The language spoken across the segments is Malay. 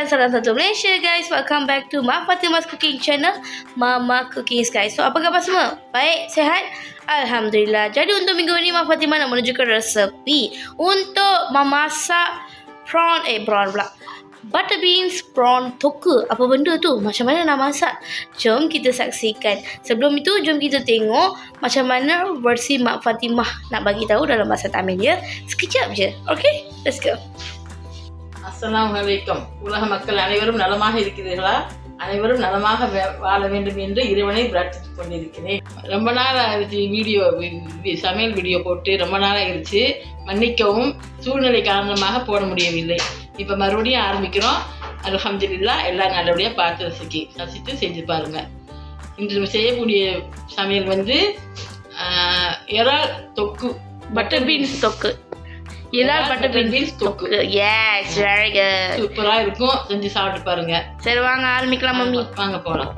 dan salam satu Malaysia guys. Welcome back to Mak Fatimah's Cooking Channel, Mama Cooking guys. So apa khabar semua? Baik? Sihat? Alhamdulillah. Jadi untuk minggu ini Mak Fatimah nak menunjukkan resepi untuk memasak butter beans prawn toku. Apa benda tu? Macam mana nak masak? Jom kita saksikan. Sebelum itu, jom kita tengok macam mana versi Mak Fatimah nak bagi tahu dalam bahasa Tamil ya. Sekejap je. Okay? Let's go. அஸ்ஸலாமுஅலைக்கும். உலக மக்கள் அனைவரும் நலமாக இருக்கிறீர்களா? அனைவரும் நலமாக வாழ வேண்டும் என்று இறைவனை பிரார்த்தித்துக் கொண்டிருக்கிறேன். ரொம்ப நாள் ஆயிடுச்சு சமையல் வீடியோ போட்டு ரொம்ப நாள் ஆயிடுச்சு. மன்னிக்கவும், சூழ்நிலை காரணமாக போட முடியவில்லை. இப்போ மறுபடியும் ஆரம்பிக்கிறோம். அல்ஹம்துலில்லாஹ், எல்லாம் நல்லபடியாக பார்த்து ரசித்து செஞ்சு பாருங்க. இன்று செய்யக்கூடிய சமையல் வந்து இறால் தொக்கு, பட்டர் பீன்ஸ் தொக்கு. இறால் பட்டர் பீன்ஸ் தொக்கு. Yes, very good. சூப்பரா இருக்கும். செஞ்சு சாப்பிட்டு பாருங்க. சரி, வாங்க ஆரம்பிக்கலாம் மம்மி. வாங்க போலாம்.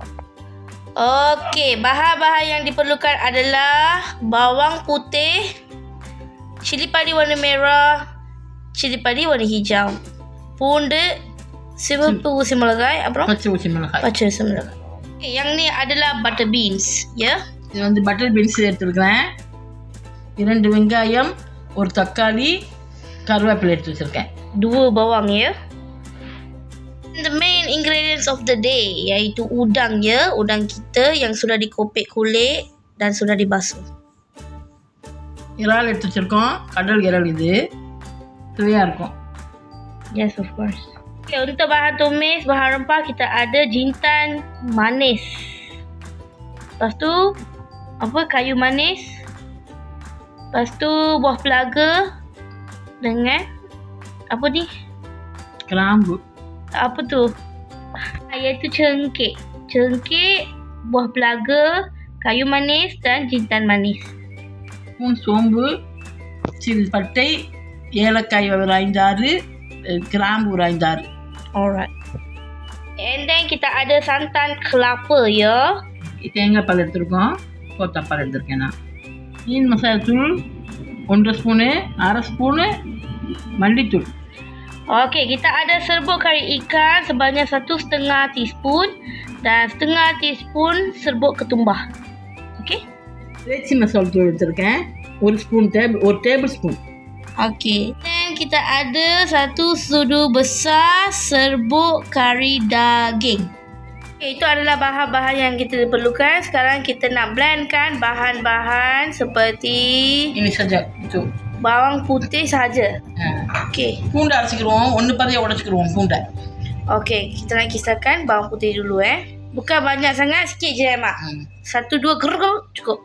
Okey, bahan-bahan yang diperlukan adalah bawang putih, cili padi warna merah, cili padi warna hijau, பூண்டு, சிவப்பு ஊசி மிளகாய், அப்புறம் பச்சை ஊசி மிளகாய். Okay, yang ni adalah butter beans, ya. இது வந்து பட்டர் பீன்ஸ் எடுத்துருக்கிறேன். 2 வெங்காயம், ஒரு தக்காளி, கருவேப்பிலை எடுத்து வச்சிருக்கேன். 2 bawang, ya. The main ingredients of the day iaitu udang, ya. Udang kita yang sudah dikopek kulit dan sudah dibasuh. இறால் எடுத்து வச்சிருக்கோம். கடல் இறால் இது. சுவையா இருக்கும். Yes, of course. Okay, untuk bahan tumis, bahan rempah kita ada jintan manis. Lepas tu kayu manis. Lepas tu buah pelaga dengan apa ni? கிராம்பு. Apa tu? Iaitu cengkeh. Cengkeh, buah pelaga, kayu manis dan jintan manis. சோம்பு, பட்டை, ஏலக்காய் ஒரு 5-6, கிராம்பு ஒரு 5-6. Alright. And then kita ada santan kelapa, ya. தேங்காய் பால் எடுத்துருக்கோம். கோத்தாப்பால் எடுத்துருக்கேன் நான். மீன் மசாலா தூள் 1 ஸ்பூனு, 1/2 ஸ்பூனு மல்லித்தூள். Okey, kita ada serbuk kari ikan sebanyak 1/2 teaspoon dan setengah teaspoon serbuk ketumbah. Okey? இறைச்சி மசாலா தூள் எடுத்துருக்கேன். 1 table spoon. Okey. Dan kita ada 1 sudu besar serbuk kari daging. Okay, itu adalah bahan-bahan yang kita perlukan. Sekarang kita nak blendkan bahan-bahan seperti ini saja. Itu bawang putih sahaja. Okey. பூண்டை அரைச்சிக்கிடுவோம். 1 பாதியாக உடைச்சிக்கிடுவோம் பூண்டை. Okey, kita nak kisarkan bawang putih dulu Bukan banyak sangat, sikit je Mak. 1-2 geruk cukup.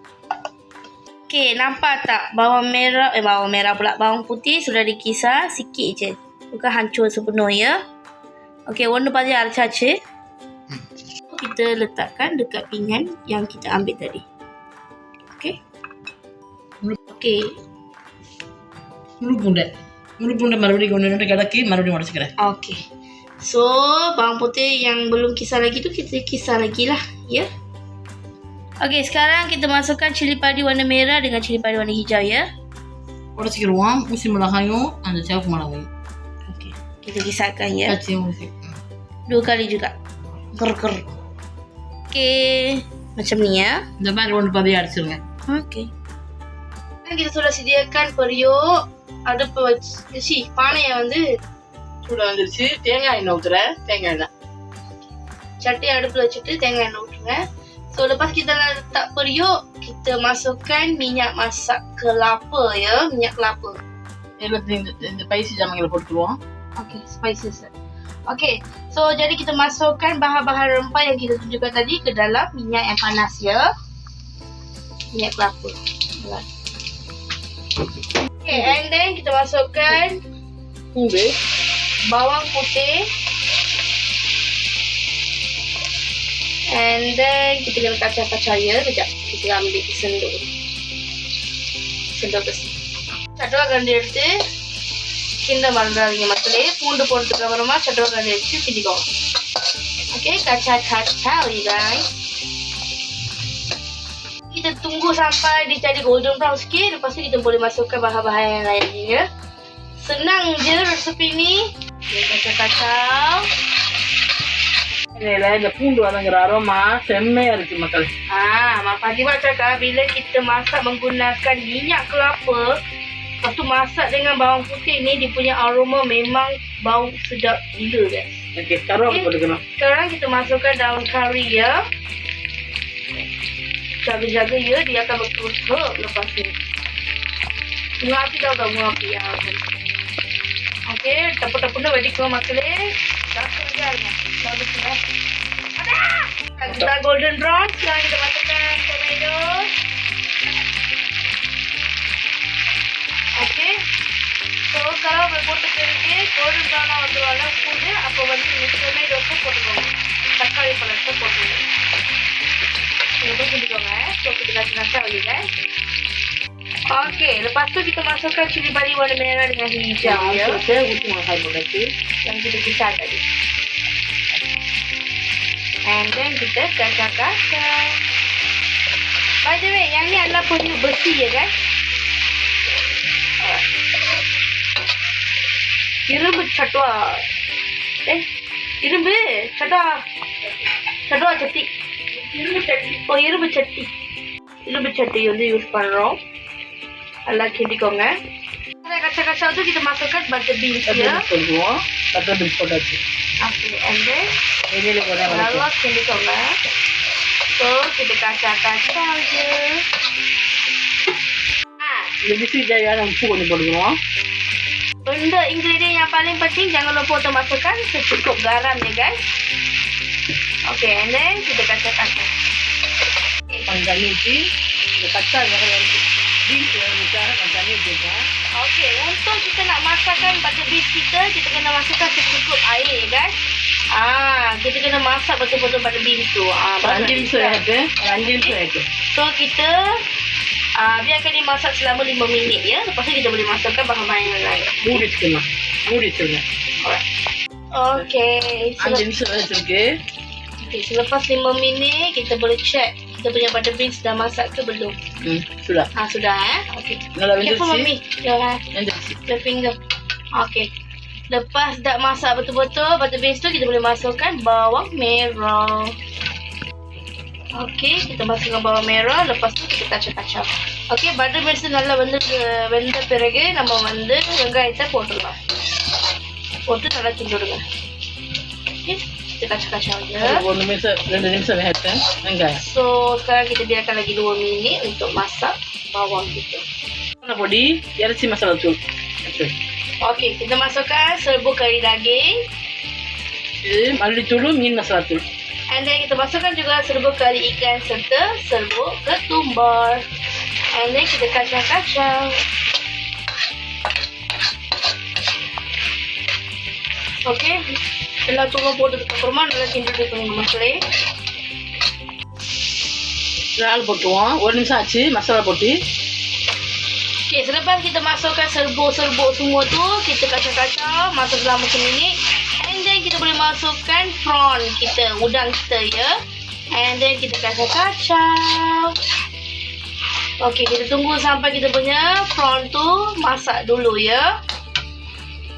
Okey, nampak tak bawang merah pula. Bawang putih sudah dikisar sikit je. Bukan hancur sepenuh, ya. Okey, warna padi arsyace. Kita letakkan dekat pinggan yang kita ambil tadi. Okey. Okey. முழு பூண்டை மறுபடியும் ஒன்று கிடக்கி மறுபடியும் உடச்சிக்கிறேன். Okey. So, bawang putih yang belum kisar lagi tu kita kisar lagi lah, ya. Okey, sekarang kita masukkan cili padi warna merah dengan cili padi warna hijau, ya. உடச்சிக்கிடுவோம். ஊசி மிளகாயும் அந்த சிவப்பு மிளகாயும். Okey, kita kisarkan, ya. பச்சை ஊசி 2 kali juga. Ger. Okey, macam ni, ya. இந்த மாதிரி 1 பாதியாக அரைச்சிருங்க. Okey. Dan kita sudah sediakan periuk. Ada பானை வந்து சூடாக வந்துருச்சு. தேங்காய் எண்ணெய் ஊற்றுறேன். தேங்காய் எண்ணெய் சட்டி அடுப்பில் வச்சுட்டு தேங்காய் எண்ணெய் ஊற்றுங்க. So, lepas kita letak periuk, kita masukkan minyak masak kelapa, ya. Minyak kelapa. இந்த பைசி ஜாமான்களை போட்டுருவோம். Okay, spices. Okay, so jadi kita masukkan bahan-bahan rempah yang kita tunjukkan tadi ke dalam minyak yang panas, ya. Minyak kelapa. Okay, and then kita masukkan பூண்டு, bawang putih. And then kita kena kacau-kacau, ya. Sekejap, kita ambil sendok. Sendok besi. Catuwa கரண்டி எடுத்து கிண்ட மறந்துடாதீங்க மக்களே. பூண்டு போட்டதுக்கு அப்புறமா சட்டுவா கரண்டி எடுத்து கிண்டிக்கோங்க. Okay, kacau you guys. Kita tunggu sampai dia jadi golden brown sikit. Lepas tu kita boleh masukkan bahan-bahan yang lain, ya. Senang je resepi ni. Okay, kacau-kacau. இந்த பூண்டு வதங்குற அரோமா செம்மையா இருக்கு மக்கள். Mak Fatimah cakap bila kita masak menggunakan minyak kelapa, lepas tu masak dengan bawang putih ni, dia punya aroma memang bau sedap gila guys. Okey, sekarang apa போட்டுக்கணும்? Sekarang kita masukkan daun kari ya. Jaga-jaga ya, dia akan bertusuk lepas ni. Bunga api dah bunga api ya. Okey, tapur-tapurnya வெடிக்கும் மக்களே. Langsung aja. Lalu kita. Ada. Kita golden brown, sekarang kita masukkan tomato. Okey. So, kalau berpotok jadi golden brown வந்துருவாங்க பூண்டு, அப்போ வந்து இந்த tomato போட்டுக்கோங்க. தக்காளி பழத்தை போட்டுக்கோங்க. Ini kiண்டிக்கோங்க. So, kita kasih lagi guys. Okey, lepas tu kita masukkan cili padi warna merah dengan hijau ya. Okey, utuh masak berarti. Yang kita kisah tadi. And then kita kacang-kacang. By the way, yang ni adalah periuk besi ya guys. Irumbu chatwa. Irumbu chatwa. Chatwa chatti. Irumbu chatti. Oh, irumbu chatti. Irumbu chatti வந்து யூஸ் பண்றோம். நல்லா கிண்டிக்கோங்க. கச்சா-கச்சா tu kita masukkan butter beans ya. போடுவோம். butter beans போட்டாச்சு. Okay, and then வெளியில போறேன். நல்லா கிண்டிக்கோங்க. So, kita kacang-kacang je. இந்த bisi jaya உப்பு கொஞ்சம் போடுவோம். Benda ingredient yang paling penting jangan lupa untuk masukkan secukup garam ya guys. Okay, and then kita kacang-kacang. கொஞ்சம் தண்ணி ஊற்றி இந்த கச்சா beans வேணுக்காக கொஞ்சம் தண்ணி ஊற்றிருக்கேன். Okay, untuk kita nak masakkan butter beans kita kena masukkan secukup air ya guys. Kita kena masak betul-betul butter beans tu. 5 நிமிஷம் ஆயிட்டு. 5 நிமிஷம் ஆயிட்டு. So, kita biarkan dia masak selama 5 minit ya. Lepas tu kita boleh masukkan bahan-bahan yang lain. மூடி வச்சுக்கணும். மூடி வச்சுருங்க. Okay. 5 நிமிஷம் ஆயிருக்கு. Okay, selepas 5 minit kita boleh check kita punya butter beans dah masak ke belum. Sudah. Sudah Okay. நல்லா Careful வெந்துருச்சு. mami. Jangan. வெந்துருச்சு. The finger. Okay. Lepas dah masak betul-betul butter beans tu, kita boleh masukkan bawang merah. Okay, kita masukkan bawang merah. Lepas tu kita kacang-kacang. Okay, butter beans tu நல்லா வெந்த பிறகு நம்ம வந்து வெங்காயத்தை போட்டுடலாம். போட்டு நல்லா கிண்டிடுங்க. Okay, kita kacang-kacang je. 1 நிமிஷம் 2 நிமிஷம் வேகட்டும் வெங்காயம். So, sekarang kita biarkan lagi 2 minit untuk masak bawang kita. Mana பொடி இறைச்சி மசாலா தூள். Okay, kita masukkan serbuk kari daging. இது மல்லித்தூள் மீன் மசாலா தூள். And then kita masukkan juga serbuk kari ikan serta serbuk ketumbar. And then kita kacang-kacang. Okay, எல்லாம் தூரம் போட்டதுக்கு அப்புறமா நல்லா கிண்டிட்டு இருக்கணும் மக்களே. இறால் போட்டுருவோம். 1 நிமிஷம் ஆச்சு மசாலா போட்டு. Okay, selepas kita masukkan serbuk-serbuk semua tu, kita kacang-kacang, masak selama seminit. And then kita boleh masukkan prawn kita, udang kita ya. And then kita kacang-kacang. Okay, kita tunggu sampai kita punya prawn tu masak dulu ya.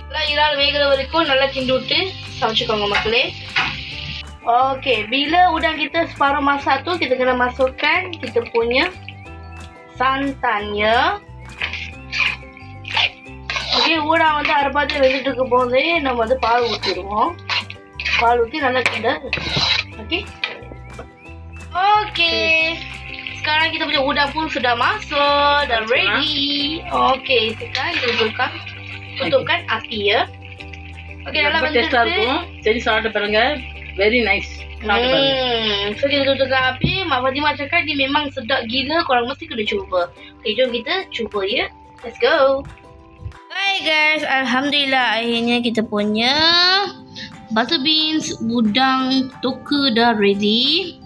Kalau iral வேகிற வரைக்கும் நல்லா கிண்டி விட்டு சமைச்சுக்கோங்க மக்களே. Okay, bila udang kita separuh masak tu, kita kena masukkan kita punya santan ya. Okay, udang வந்து அரைப்பாத்தி வெந்துட்டு இருக்க போதே நம்ம வந்து பால் ஊற்றிடுவோம். பால் ஊற்றி நல்லா கிண்ட. Okay, sekarang kita punya udang pun sudah masuk dan ready. Okay, sekarang kita tutupkan api ya. Okay, நல்லா டேஸ்டா வெந்துட்டு. இருக்கும். சரி சாப்பிட்டு பாருங்க. Very nice. சாப்பிட்டு பாருங்க. So, kita tutupkan api. Mak Fatimah cakap ni memang sedap gila. Korang mesti kena cuba. Okay, jom kita cuba ya. Let's go. Hai guys, Alhamdulillah akhirnya kita punya butter beans udang toka dah ready.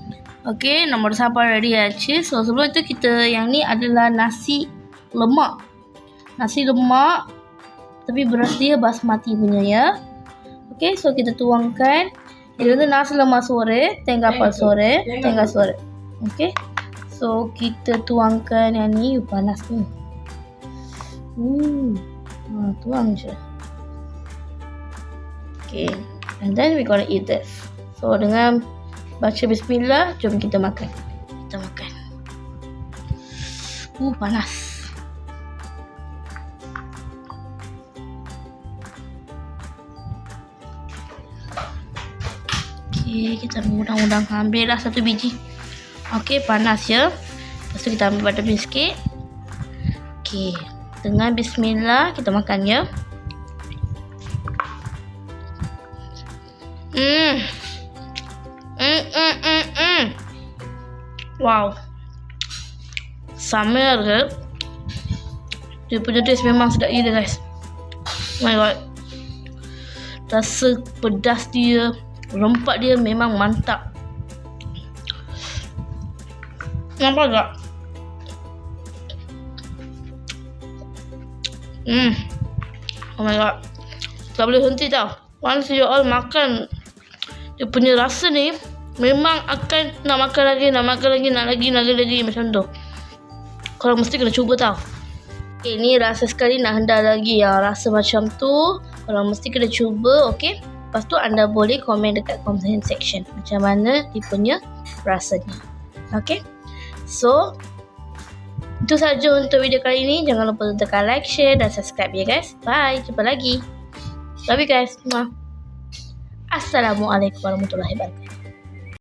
Okay, nombor sampah ready ஆச்சு. So, sebelum itu kita yang ni adalah nasi lemak. Nasi lemak tapi beras dia basmati punya ya. Okay, so kita tuangkan. Ini வந்து nasi lemak sore, tengah sore, tengah sore. Okay, so kita tuangkan yang ni. Panas ni. Tuang je. Okay, and then we gonna eat this. So dengan baca bismillah, jom kita makan. Kita makan. Panas. Okay, kita mudang-mudang ambil lah satu biji. Okay, panas ya. Lepas tu kita ambil butterbean sikit. Okay, dengan bismillah kita makan ya. Wow, sama ke? Dia punya taste memang sedap gila guys. Oh my god, rasa pedas dia, rempah dia memang mantap. Nampak tak? Oh my god, tak boleh henti tau. Once you all makan dia punya rasa ni, memang akan nak makan lagi, nak lagi macam tu. Korang mesti kena cuba tau. Okay, ni rasa sekali nak hendak lagi yang rasa macam tu. Korang mesti kena cuba, okay. Lepas tu anda boleh komen dekat comment section macam mana dia punya rasanya. Okay. So, itu saja untuk video kali ini. Jangan lupa tekan like, share dan subscribe ya guys. Bye, jumpa lagi. Love you guys. Assalamualaikum warahmatullahi wabarakatuh.